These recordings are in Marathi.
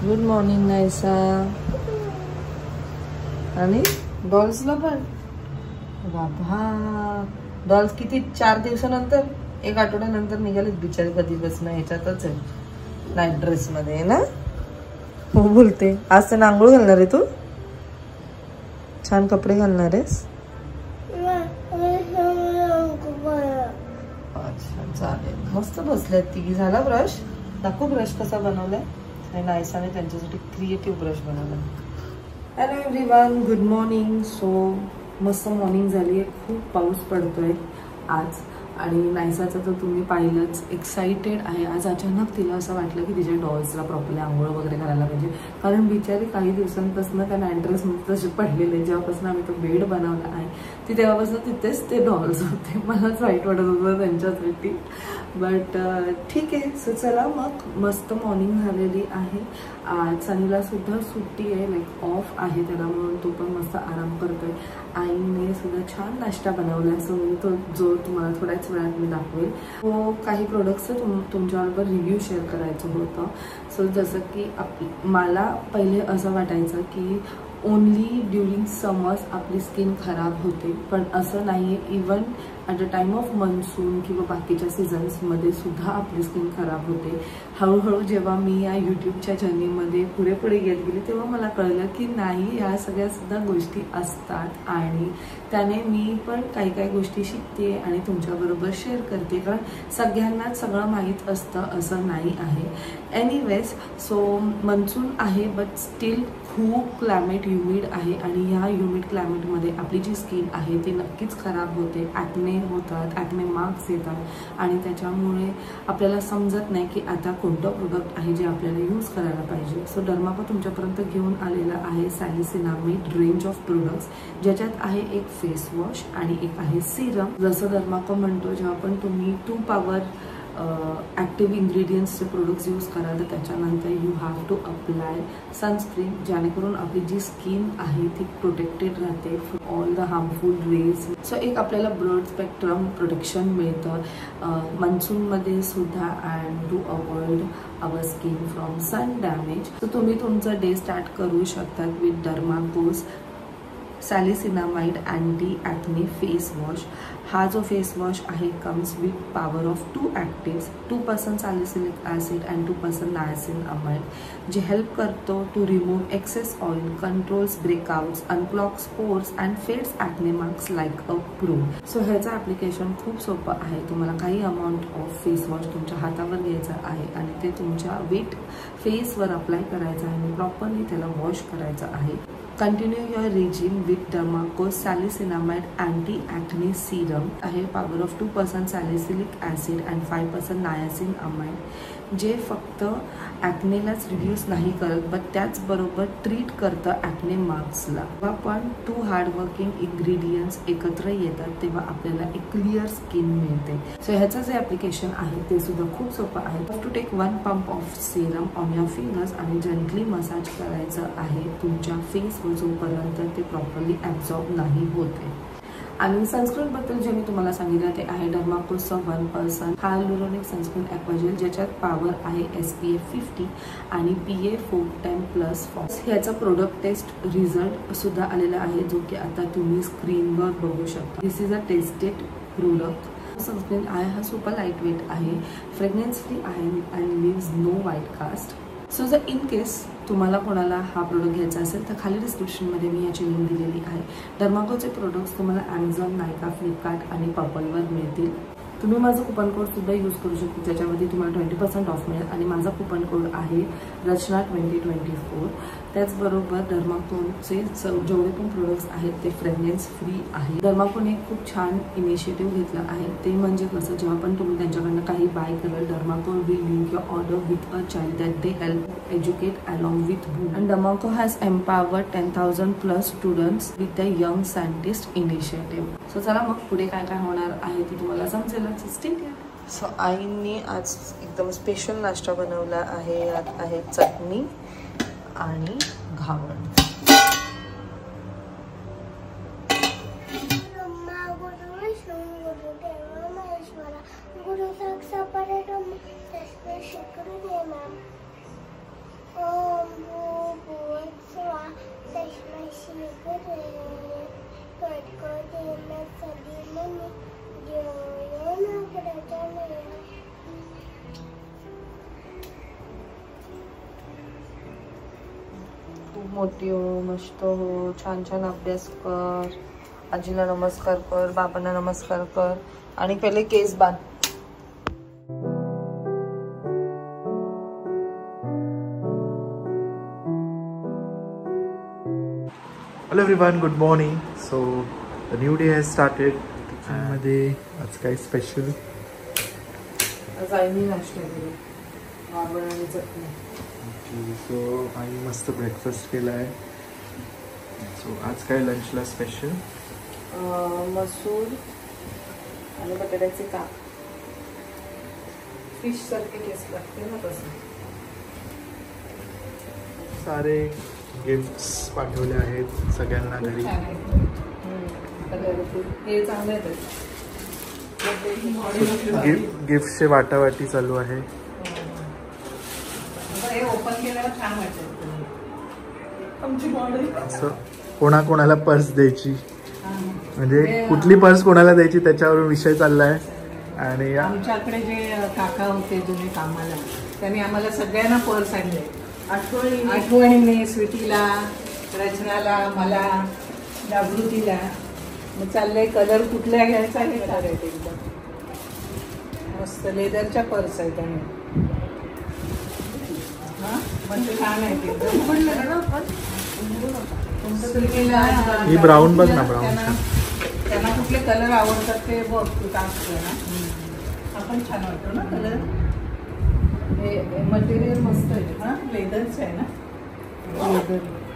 Good morning Naysa. आणि डॉल्सला पण बाबा, डॉल्स किती 4 दिवसानंतर 1 आठवड्यानंतर निघाले बिचारी. कधीपासून ह्याच्यातच आहे, नाईट ड्रेस मध्ये ना. हो बोलते. आज तर आंघोळ घालणार आहे तू? छान कपडे घालणार आहेस? अच्छा चालेल. मस्त बसल्यात तिघी. झाला ब्रश? दाखव ब्रश कसा बनवलाय. आणि नायसाने त्यांच्यासाठी क्रिएटिव्ह ब्रश बनवला. Hello everyone, good morning. So मस्त मॉर्निंग झाली आहे. खूप पाऊस पडतोय आज. आणि नायसाचं तर तुम्ही पाहिलंच, एक्साइटेड आहे आज. अचानक तिला असं वाटलं की तिच्या डॉल्सला प्रॉपरली आंघोळ वगैरे करायला पाहिजे. कारण बिचारी काही दिवसांपासून त्या नाईट तसे पडलेले. जेव्हापासून आम्ही तो बेड बनवला आहे ती तेव्हापासून तिथेच ते डॉल्स होते. मलाच वाईट वाटत होतं त्यांच्यासाठी. बट ठीक आहे. सो चला मग, मस्त मॉर्निंग झालेली आहे. आज सनीला सुद्धा सुट्टी आहे, लाईक ऑफ आहे त्याला, म्हणून तो पण मस्त आराम करतोय. आईने सुद्धा छान नाश्ता बनवला. सो मी तो जो तुम्हाला थोड्याच वेळात मी दाखवेल. तो काही प्रोडक्ट्सचं तुमच्याबरोबर रिव्ह्यू शेअर करायचं होतं. सो जसं की मला पहिले असं वाटायचं की ओनली ड्युरिंग समर्स आपली स्किन खराब होते, पण असं नाही आहे. Even at a time of monsoon किंवा बाकीच्या सीझन्समध्ये सुद्धा आपली स्किन खराब होते. हळूहळू जेव्हा मी या यूट्यूबच्या जर्नीमध्ये पुढे पुढे घेत गेले तेव्हा मला कळलं की नाही, या सगळ्यासुद्धा गोष्टी असतात. आणि त्याने मी पण काही काही गोष्टी शिकते आणि तुमच्याबरोबर शेअर करते. कारण सगळ्यांनाच सगळं माहीत असतं असं नाही आहे. एनिवेज, सो मनसून आहे बट स्टील खूप क्लायमेट ह्युमिड आहे. आणि ह्या ह्युमिड क्लायमेटमध्ये आपली जी स्किन आहे ती नक्कीच खराब होते. ॲक्ने होतात, ॲक्ने मार्क्स येतात. आणि त्याच्यामुळे आपल्याला समजत नाही की आता कोणतं प्रोडक्ट आहे जे आपल्याला यूज करायला पाहिजे. सो डर्माको तुमच्यापर्यंत घेऊन आलेला आहे सॅलिसिनामाइड रेंज ऑफ प्रोडक्ट्स, ज्याच्यात आहे एक फेस वॉश आणि एक आहे सिरम. जसं डर्माको म्हणतो, जेव्हा पण तुम्ही 2 पॉवर ॲक्टिव्ह इन्ग्रेडियंट्सचे प्रोडक्ट्स यूज कराल तर त्याच्यानंतर you have to apply sunscreen, जेणेकरून आपली जी स्किन आहे ती प्रोटेक्टेड राहते from all the harmful rays. So एक आपल्याला ब्रॉड स्पेक्ट्रम प्रोटेक्शन मिळतं मनसूनमध्ये सुद्धा. And to avoid our skin from sun damage. So तुम्ही तुमचं डे स्टार्ट करू शकता with Dermaco's salicinamide anti acne face wash. हा जो फेस वॉश आहे comes with power of 2 actives, 2% salicylic acid and 2% niacinamide, जे हेल्प करतो to remove excess oil, controls breakouts, unclogs pores and fades acne marks like a pro. So ह्याचं ॲप्लिकेशन खूप सोपं आहे. तुम्हाला काही अमाऊंट ऑफ फेस वॉश तुमच्या हातावर घ्यायचं आहे आणि ते तुमच्या वेट फेसवर अप्लाय करायचं आहे आणि प्रॉपरली त्याला वॉश करायचं आहे. Continue your regime with Dermaco salicinamide anti acne serum आहे. Power of 2% salicylic acid and 5% niacinamide, जे फक्त ॲक्नेलाच रिड्यूस नाही करत बट त्याचबरोबर ट्रीट करतं ॲक्ने मार्क्सला. जेव्हा पण 2 हार्डवर्किंग इन्ग्रेडियंट्स एकत्र येतात तेव्हा आपल्याला एक क्लिअर स्किन मिळते. सो ह्याचं जे ॲप्लिकेशन आहे ते सुद्धा खूप सोपं आहे. To take 1 pump of serum on your fingers आणि जंटली मसाज करायचं आहे तुमच्या फेस जोपर्यंत ते प्रॉपरली ॲब्झॉर्ब नाही होते. आणि सनस्क्रीनबद्दल जे मी तुम्हाला सांगितलं ते आहे डर्माकोचं 1% हायलुरोनिक सनस्क्रीन ॲक्वाजेल, ज्याच्यात पॉवर आहे SPF 50 आणि PA 410+. ह्याचा प्रोडक्ट टेस्ट रिझल्ट सुद्धा आलेला आहे, जो की आता तुम्ही स्क्रीनवर बघू शकता. This is a tested product. Sunscreen आहे हा सुपर लाईट वेट आहे, फ्रेग्रन्स फ्री आहे and leaves no white cast. So जर इन केस तुम्हाला कोणाला हा प्रोडक्ट घ्यायचा असेल तर खाली डिस्क्रिप्शनमध्ये मी याची लिंक दिलेली आहे. डर्माकोचे प्रोडक्ट्स तुम्हाला ॲमेझॉन, नायका, फ्लिपकार्ट आणि पर्पलवर मिळतील. तुम्ही माझं कुपन कोड सुद्धा यूज करू शकता, ज्याच्यामध्ये तुम्हाला 20% ऑफ मिळेल. आणि माझा कुपन कोड आहे रचना 2024. त्याचबरोबर डर्माकोचे जेवढे पण प्रोडक्ट्स आहेत ते फ्रेग्रन्स फ्री आहे. डर्माकोने खूप छान इनिशिएटिव्ह घेतला आहे. ते म्हणजे कसं, जेव्हा पण तुम्ही त्यांच्याकडनं काही बाय कराल, Dermaco will link your order with a child that they help educate along with book. And Dermaco has empowered 10,000+ students with the young scientist initiative. So चला मग पुढे काय काय होणार आहे ते तुम्हाला समजेल. सो आईने आज एकदम स्पेशल नाश्ता बनवला आहे. यात आहे चटणी आणि घावण. मोठी हो, मस्त हो, छान छान अभ्यास कर, आजीला नमस्कार कर, बाबांना नमस्कार कर आणि पहिले केस बांध. Hello everyone, good morning. So the new day has started. मध्ये आज काय स्पेशल? आज आईने नाश्ता केला, पापड आणि चटणी. सो आई मस्त ब्रेकफास्ट केला आहे. सो आज काय लंचला स्पेशल? मसूर आणि बटाट्याचे काप. फिश सारखे टेस्ट लागते ना तसं. सारे गिफ्ट्स पाठवले आहेत सगळ्यांना घरी. हे चांगले आहेत. गिफ्टचे वाटावाटी चालू आहे. हे ओपन केल्यावर छान वाटतं. आमची बॉडी असं कोणाकोणाला पर्स द्यायची, म्हणजे कुठली पर्स कोणाला द्यायची त्याच्यावरून विषय चाललाय. आणि आमच्याकडे जे काका होते जुने कामाला, त्यांनी आम्हाला सगळ्यांना पर्स आणले आठवणीने. स्वीटीला, रचनाला, मला, जागृतीला. मग चाललंय कलर कुठल्या घ्यायचा हे करायचं. एकदम मस्त लेदरच्या पर्स आहेत आणि म्हणजे छान आहे ते. ही ब्राऊन बघ ना, ब्राऊन त्यांना कुठले कलर आवडतात ते बघ तू टाकतो ना. हा पण छान वाटतो ना कलर. हे मटेरियल मस्त आहे ना, लेदरच आहे ना.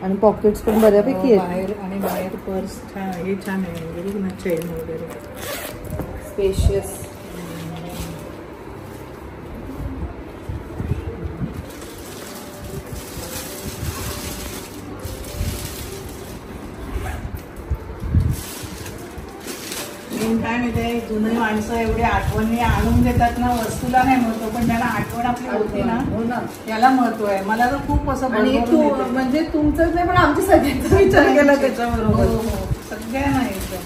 आणि पॉकेट्स पण बऱ्यापैकी बाहेर आणि बाहेर पर्स छान. हे छान आहे वगैरे ना, चेन वगैरे स्पेशियस. काय माहिती, जुनी माणसं एवढी आठवणी आणून देतात ना. वस्तूला नाही महत्व, पण त्यांना आठवण आपली होती ना, त्याला महत्व आहे. मला तर खूप असं म्हणजे तुमचं नाही पण आमच्या सगळ्यांचा विचार केला त्याच्याबरोबर. सगळ्यांना एकदम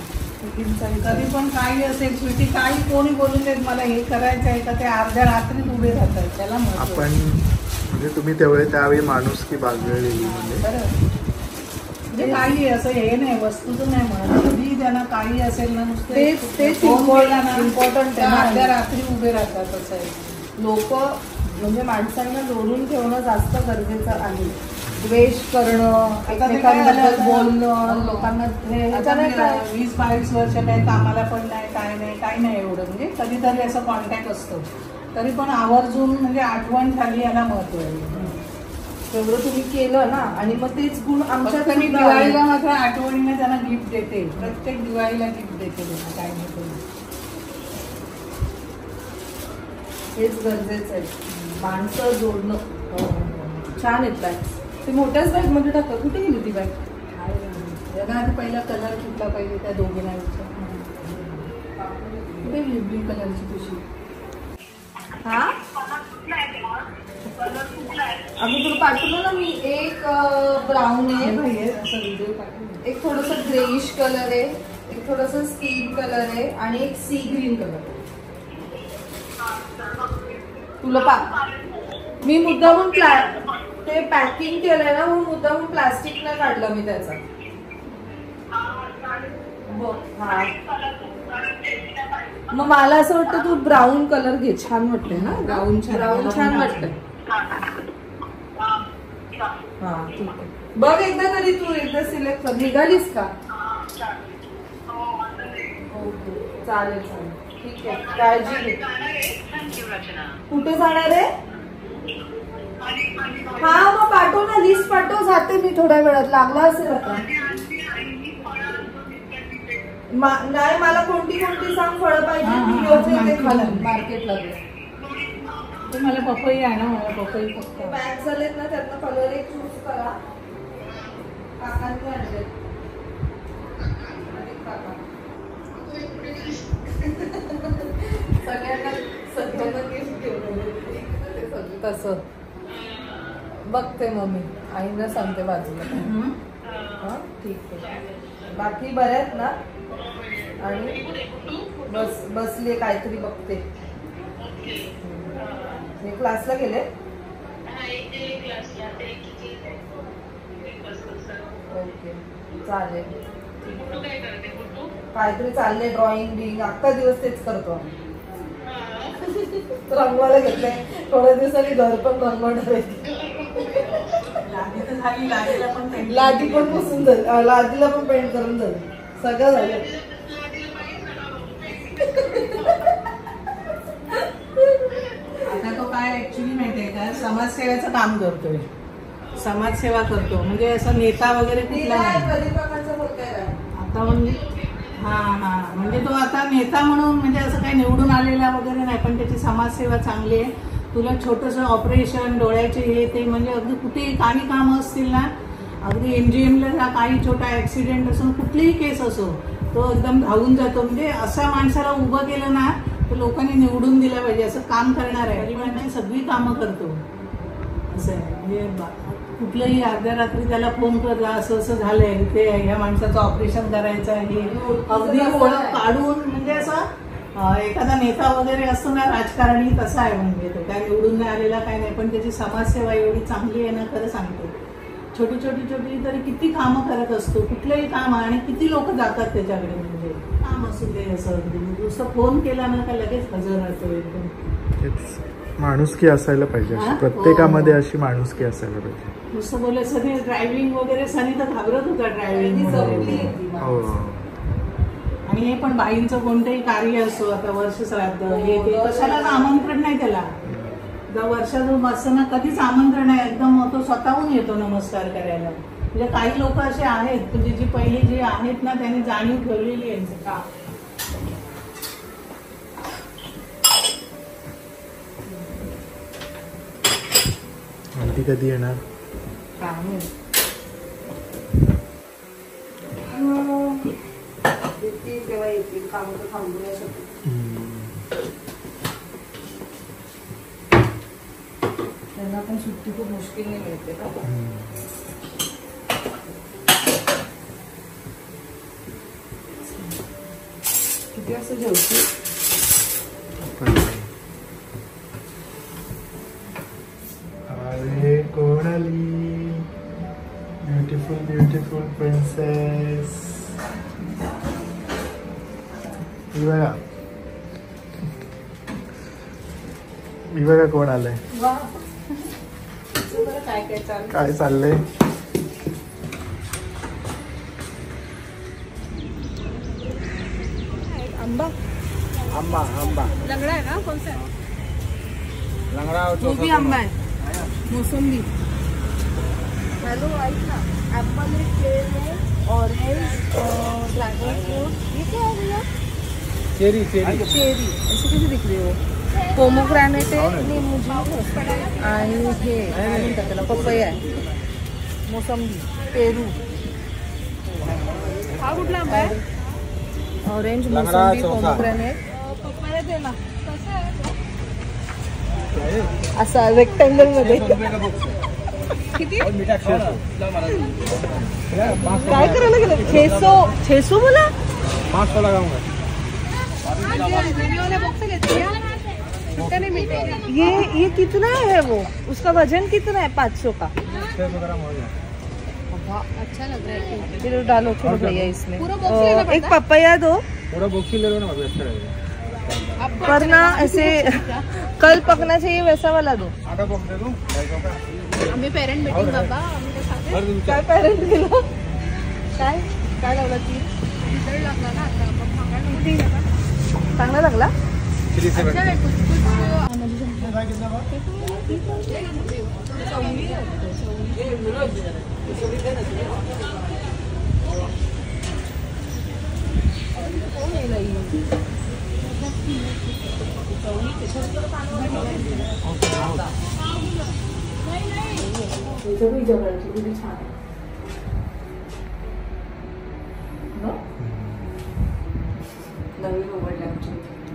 कधी पण काही असेल, स्वीटी काही कोणी बोलून देत मला हे करायचं आहे का, ते अर्ध्या रात्रीत उभे राहतात. त्याला आपण म्हणजे तुम्ही त्यावेळी माणुसकी बाळगलेली. म्हणजे काही असं हे नाही, वस्तूचं नाही म्हणत. कधी त्यांना काही असेल ना, नुसतं इम्पॉर्टंट अर्ध्या रात्री उभे राहतात. असं आहे. लोक म्हणजे माणसांना जोडून ठेवणं जास्त गरजेचं आहे. द्वेष करणं, एकमेकांबद्दल बोलणं, लोकांना 20-22 वर्ष काही कामाला पण नाही, काय नाही, काही नाही एवढं. म्हणजे कधीतरी असं कॉन्टॅक्ट असतो, तरी पण आवर्जून म्हणजे आठवण झाली याला महत्व आहे. तेवढं तुम्ही केलं ना, आणि मग तेच गुण आमच्यात. मी दिवाळीला मात्र आठवणीने त्यांना गिफ्ट देते. प्रत्येक दिवाळीला गिफ्ट देते त्यांना, काही नाही करून. हेच गरजेचं आहे, माणसं जोडणं. छान आहेत बॅग्स. ते मोठ्याच बॅग मध्ये टाका. कुठे गेली ती बॅग? जगात पहिला कलर कुठला पाहिजे त्या दोघींना विचार. कुठे गेली ब्लू कलरची पिशवी? हा अगं तुला पाठवलं ना मी. एक ब्राऊन आहे, एक थोडंसं ग्रेइश कलर आहे, एक थोडंसं स्कीन कलर आहे आणि एक सी ग्रीन कलर आहे. तुला मी मुद्दामून ते पॅकिंग केलंय ना, म्हणून मुद्दामून प्लास्टिक नाही काढलं मी त्याचा. हा मग मला असं वाटतं तू ब्राऊन कलर घे, छान वाटतंय ना. ब्राऊन छान वाटतंय. हा ठीक आहे. बघ एकदा तरी तू एकदा सिलेक्ट कर. निघालीस का? ओके चालेल चालेल ठीक आहे. काळजी घे. कुठे जाणार आहे? हा मग पाठव ना, लिस्ट पाठव. जाते मी थोड्या वेळात. लागला असेल आता. नाही मला कोणती कोणती सांग फळं पाहिजे. मार्केटला मला पपई आहे ना, मला पपई फक्त बॅग झालेत ना, त्यातनं कलर एक चूज करा. काकांनी आणले सगळ्यांना गिफ्ट घेऊन तसं बघते मग मी. आईला सांगते बाजूला. हा ठीक आहे. बाकी बऱ्यात ना? आणि बसले काहीतरी बघते. क्लासला गेले? ओके चालेल. काहीतरी चाललंय ड्रॉइंग बिंग अख्खा दिवस तेच करतो. रंगवायला घेतलंय थोड्या दिवसांनी घर पण रंगवणार आहे. लादी पण पुसून झाली लादीला पण पेंट करून झाली सगळं झालं. आता तो काय ऍक्च्युली माहितीये का समाजसेवेचं काम करतोय. समाजसेवा करतो म्हणजे असं नेता वगैरे कुठला नाही आता म्हणजे म्हणजे तो आता नेता म्हणून म्हणजे असं काही निवडून आलेला वगैरे नाही पण त्याची समाजसेवा चांगली आहे. तुला छोटंसं ऑपरेशन डोळ्याचे हे ते म्हणजे अगदी कुठेही काही कामं असतील ना अगदी MGMला काही छोटा ऍक्सिडेंट असो कुठलीही केस असो तो एकदम धावून जातो. म्हणजे अशा माणसाला उभं केलं ना तर लोकांनी निवडून दिलं पाहिजे असं काम करणार आहे. गरिबांची सगळी कामं करतो असं आहे. म्हणजे कुठलंही अर्ध्या रात्री त्याला फोन करला असं असं झालंय ते ह्या माणसाचं ऑपरेशन करायचं आहे अगदी ओळख काढून म्हणजे असं एखादा नेता वगैरे असतो ना राजकारणी तसा आहे. म्हणजे तो काय निवडून नाही आलेला काय नाही पण त्याची समाजसेवा एवढी चांगली आहे ना खरं सांगतो. छोटी छोटी छोटी तरी किती कामं करत असतो कुठलंही काम आणि किती लोक जातात त्याच्याकडे. म्हणजे काम असू दे असं नुसतं फोन केला ना का लगेच हजर राहतो एकदम. माणुसकी असायला पाहिजे प्रत्येकामध्ये अशी माणुसकी असायला पाहिजे. नुसतं बोलले सनी ड्रायव्हिंग वगैरे सनी तर घाबरत होता ड्रायव्हिंग आणि हे पण बाईंचं कोणतंही कार्य असो आता वर्ष श्राद्ध हे ते कशालाच आमंत्रण नाही त्याला. वर्षातून असताना कधीच आमंत्रण आहे एकदम तो स्वतःहून येतो नमस्कार करायला. म्हणजे काही लोक असे आहेत म्हणजे जी पहिली जी आहेत ना त्यांनी जाणीव ठेवलेली आहे का. ती कधी येणार तेव्हा येतील काम तर थांबू नाही शकत. त्यांना पण सुट्टी खूप मुश्किलने मिळते का. किती वाजता जेवते अरे कोण आली ब्युटिफुल ब्युटिफुल प्रिन्सेस. बघा कोण आलंय. काय चाललंय. आंबा आंबा आंबा लंगड़ा है ना कौन सा है. लंगड़ा वो भी आंबा है मौसम्बी. हेलो ऐक ना एप्पल है केळ है ऑरेंज ड्रैगन फ्रूट ये क्या है भैया. चेरी चेरी चेरी ऐसे कैसे दिख रही हो. पोमोग्रॅनेट आहे लिंबू आणि हे काय म्हणतात त्याला पपया आहे मोसंबी पेरू. हा कुठला आंबा आहे. ऑरेंज मोसंबी पोमोग्रॅनेट पपया दे ना. असा रेक्टँगल मध्ये किती काय करायला गेलं. 600 बोला 500 लगाऊंगा. ये कितना है वो उसका वजन कितना है. 500 का. 600 ग्राम हो गया. अच्छा लग रहा है. फिर डालो छोड़ो भैया इसमें. एक पपया दो. पूरा बॉक्स ही ले लो ना अभी अच्छा रहेगा. पर ना ऐसे कल पकना चाहिए वैसा वाला दो. आधा बॉक्स दे दूं. आम्ही पेरेंट मीटिंग बाबा काय पेरेंट दिलं काय काय लावला ती लागला ना आता चांगला लागला.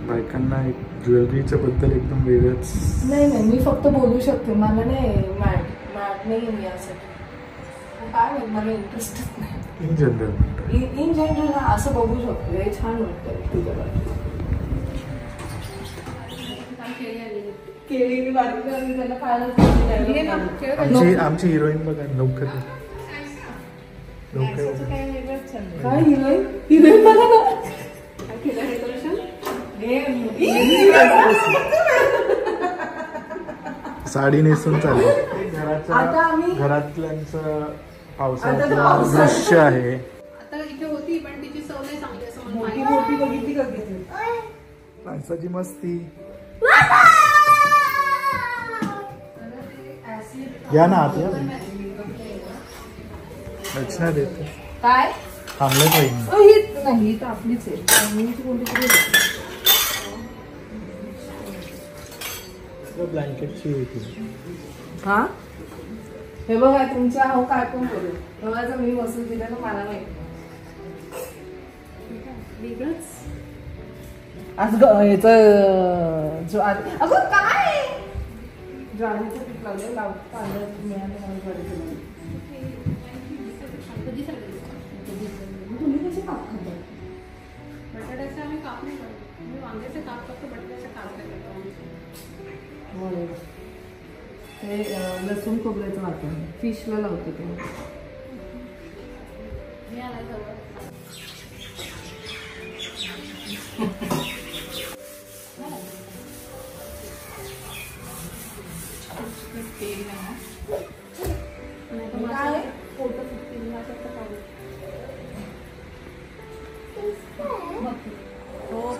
बायकांना एक ज्वेलरीच्या बद्दल एकदम वेगळंच. नाही मी फक्त बोलू शकते. मला नाही मॅट नाही मी यासाठी काय नाही मला इंटरेस्टच नाही. इन जनरल इन जनरल असं बघू शकतो. हे छान वाटतं तुझ्या केळी बाजूला त्याला खायला. आमची हिरोईन बघा लवकर काय हिरोईन बघा ना. साडी नेसून चालली. आता आम्ही घरातल्यांचं पावसाळ्यातलं दृश्य आहे. आता इथे होती पण तिची सवय चांगली असं मला मोठी माहिती. मोठी बघितली का किती माणसाची मस्ती. या ना आत या. रचना देते काय थांबलं पाहिजे. ही नाही तर आपलीच आहे. मी ती कोणती तरी ब्लँकेटची होती. हा हे बघा तुमचा हो काय पण करू. तेव्हा मी वसूल दिला ना मला माहिती. आज ह्याच अगं काय ज्वारीचं पीठ लावलं लावत तांदळाचं मिळालं मला ज्वारीचं. तुम्ही कसे काप खाता? बटाट्याचे आम्ही काप नाही करतो. मी वांग्याचे काप करतो, बटाट्याचे काप नाही करतो. ते लसूण खोबऱ्याचं वाटण फिशला लावते ते. मी आला जवळ.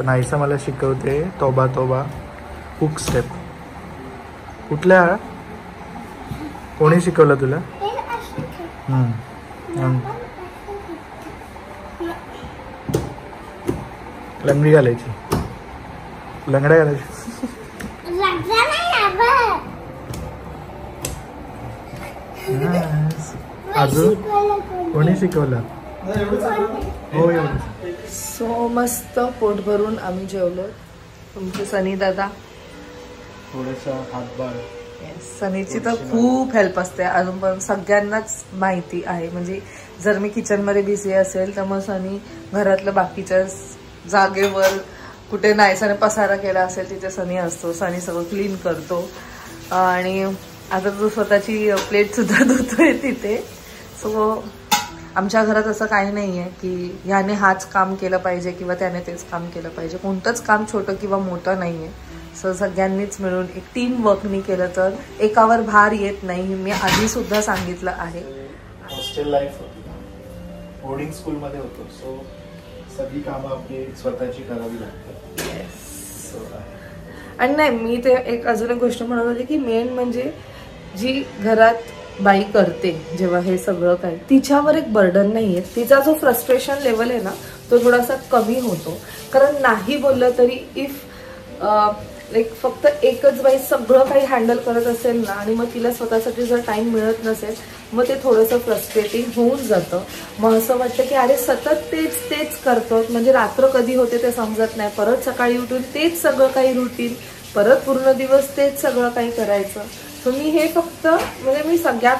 नाहीसा मला शिकवते तोबा तोबा हुक स्टेप. कुठल्या कोणी शिकवलं तुला? लंगडी घालायची, लंगड्या घालायची. अजून कोणी शिकवलं? हो एवढं. सो मस्त पोट भरून आम्ही जेवलो. तुमचे सनी दादा थोडंसं हातभार. सनीची तर खूप हेल्प असते अजून पण सगळ्यांनाच माहिती आहे. म्हणजे जर मी किचनमध्ये बिझी असेल तर मग सनी घरातलं बाकीच्या जागेवर कुठे नाहीसाने पसारा केला असेल तिथे सनी असतो. सनी सगळं क्लीन करतो आणि आता तो स्वतःची प्लेट सुद्धा धुतोय तिथे. सो आमच्या घरात असं काही नाही आहे की ह्याने हाच काम केलं पाहिजे किंवा त्याने तेच काम केलं पाहिजे. कोणतंच काम छोटं किंवा मोठं नाही आहे. सो सगळ्यांनीच मिळून एक टीम वर्कनी केलं तर एकावर भार येत नाही. मी आधी सुद्धा सांगितलं आहे. हॉस्टेल लाईफ होती, बोर्डिंग स्कूल मध्ये होतो. सो सगळी कामं आपली स्वतःची करावी लागतात. आणि नाही मी ते एक अजून एक गोष्ट म्हणत होते की मेन म्हणजे जी घरात बाई करते जेव्हा हे सगळं काही तिच्यावर एक बर्डन नाही आहे. तिचा जो फ्रस्ट्रेशन लेवल आहे ना तो थोडासा कमी होतो. कारण नाही बोललं तरी इफ लाईक फक्त एकच बाई सगळं काही हँडल करत असेल ना आणि मग तिला स्वतःसाठी जर टाइम मिळत नसेल मग ते थोडंसं फ्रस्ट्रेटिंग होऊन जातं. मग असं वाटतं की अरे सतत तेच तेच करतो म्हणजे रात्र कधी होते ते समजत नाही. परत सकाळी उठून तेच सगळं काही रुटीन, परत पूर्ण दिवस तेच सगळं काही करायचं. सो मी हे फक्त म्हणजे मी सगळ्या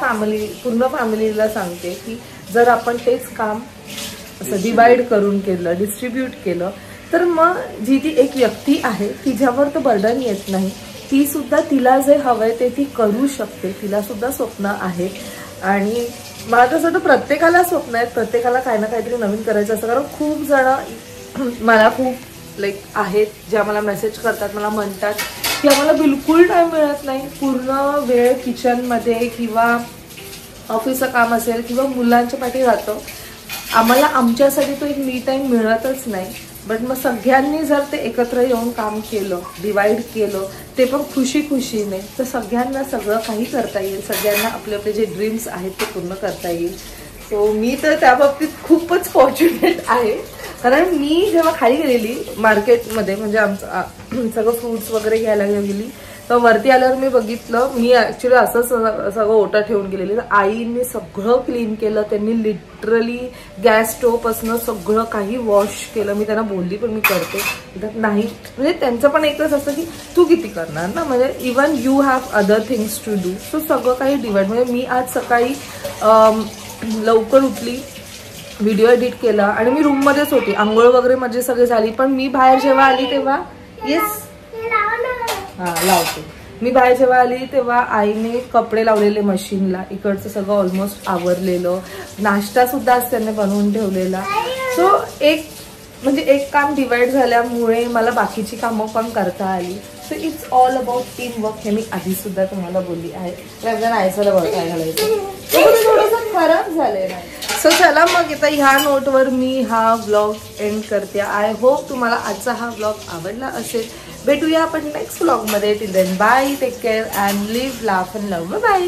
पूर्ण फॅमिलीला सांगते की जर आपण तेच काम असं डिवाइड करून केलं, डिस्ट्रीब्यूट केलं तर मग जी ती एक व्यक्ती आहे तिच्यावर तर बर्डन येत नाही. ती सुद्धा तिला जे हवंय ते ती करू शकते. तिला सुद्धा स्वप्न आहेत आणि मला तसं वाटतं प्रत्येकाला स्वप्न आहेत. प्रत्येकाला काही ना काहीतरी नवीन करायचं असतं. कारण खूप जण मला खूप लाईक आहेत ज्या मला मेसेज करतात, मला म्हणतात की आम्हाला बिलकुल टाइम मिळत नाही. पूर्ण वेळ किचनमध्ये किंवा ऑफिसचं काम असेल किंवा मुलांच्या पाठी राहतं. आम्हाला आमच्यासाठी तो एक मी टाइम मिळतच नाही. बट मग सगळ्यांनी जर ते एकत्र येऊन काम केलं, डिवाइड केलं, ते पण खुशी खुशीने, तर सगळ्यांना सगळं काही करता येईल. सगळ्यांना आपले आपले जे ड्रीम्स आहेत ते पूर्ण करता येईल. सो मी तर त्या बाबतीत खूपच फॉर्च्युनेट आहे. कारण मी जेव्हा खाली गेलेली मार्केटमध्ये म्हणजे आमचं सगळं फ्रूट्स वगैरे घ्यायला गेली तर वरती आल्यावर मी बघितलं, मी ऍक्च्युली असंच सगळं ओटा ठेवून गेलेली. तर आईने सगळं क्लीन केलं. त्यांनी लिटरली गॅस स्टोव पासून सगळं काही वॉश केलं. मी त्यांना बोलली पण मी करते नाही. म्हणजे त्यांचं पण एकच असतं की तू किती करणार ना, म्हणजे even you have other things to do. So सगळं काही डिवाइड. म्हणजे मी आज सकाळी लवकर उठली, व्हिडिओ एडिट केला आणि मी रूममध्येच होती. आंघोळ वगैरे माझी सगळी झाली. पण मी बाहेर जेव्हा आली तेव्हा येस हा लावते. मी बाहेर जेव्हा आली तेव्हा आईने कपडे लावलेले मशीनला, इकडचं सगळं ऑलमोस्ट आवरलेलं, नाश्ता सुद्धा आज त्याने बनवून ठेवलेला. सो एक काम डिवाइड झाल्यामुळे मला बाकीची कामं पण करता आली. So it's all about team work. हे मी आधी सुद्धा तुम्हाला बोलली आहे. आयसाला बघ काय घालायचं थोडंसं खराब झालेलं आहे. सो चला मग आता ह्या नोटवर मी हा व्लॉग एंड करते. आय होप तुम्हाला आजचा हा व्लॉग आवडला असेल. भेटूया आपण नेक्स्ट व्लॉगमध्ये. Till then bye, take care and live, laugh and love. Bye.